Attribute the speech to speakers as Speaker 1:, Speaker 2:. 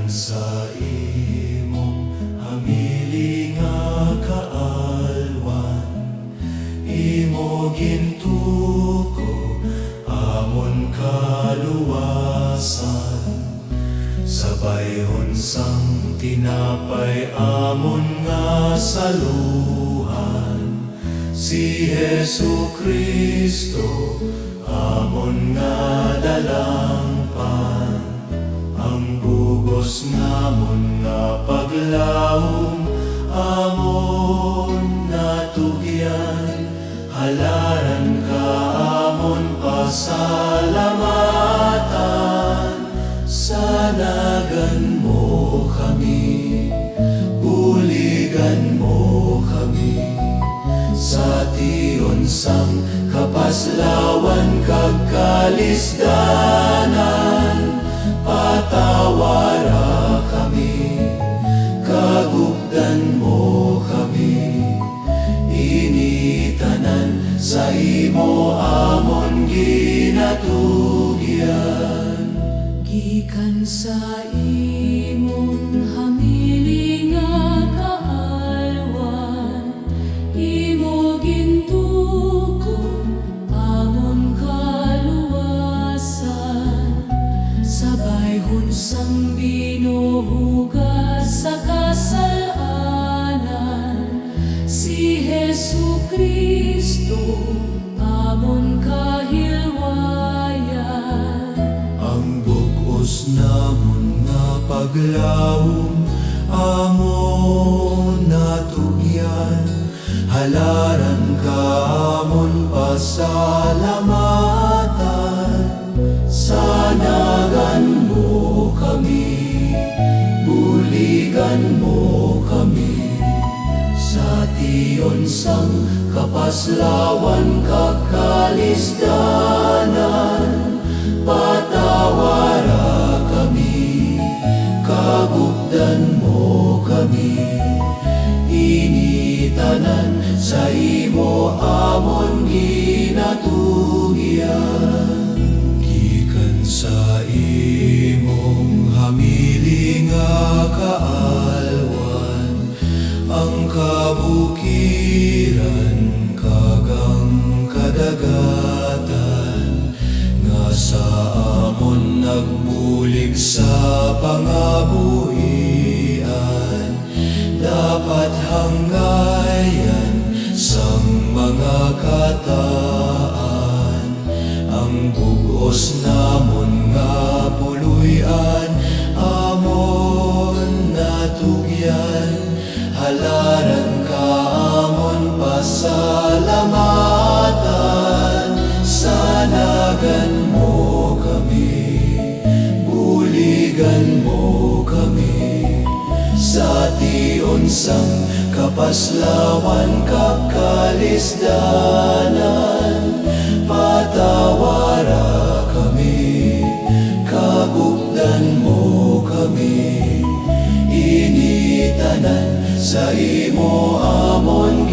Speaker 1: sa imong hamili nga kaalwan, imo gintuko amon kaluwasan. Sabay unsang tinapay amon nga saluhan, si Jesu Kristo amon nga dalangpan. Ang bugos namon nga paglawom amon natugyan, halaran ka amon pasalamatan. Sanagan mo kami, buligan mo kami, sa tiyon sang kapaslawan kag kalisdanan. Patawara kami, kagubdan mo kami, initanan sa imo amon ginatugyan.
Speaker 2: Gikan sa imong hamili nga kaalwan, imo gintuko amon kaluwasan. Sabay hunsang binuhugas sa kasalanan, si Jesu Kristo amon kahilwayan.
Speaker 1: Ang bugos namon nga paglawom amon natugyan, halaran ka amon pasalamatan. Sanagan mo kami, buligan mo kami, sa tiyon sang kapaslawan kag kalisdanan. Patawara kami, kagubdan mo kami, initanan sa imo amon ginatugyan. Gikan sa imong hamili nga kaalwan, ang kabukiran kagang kadagatan, nga sa amon nagbulig sa pangabuhian. Dapat hanggayan sang mga kataan, ang bugos namon nga puluyan amon natugyan, halaran ka amon pasalamatan. Sanagan mo kami, buligan mo kami, sa tiyon sang kapaslawan kag kalisdanan. Patawara kami, kagubdan mo kami, initanan sa imo amon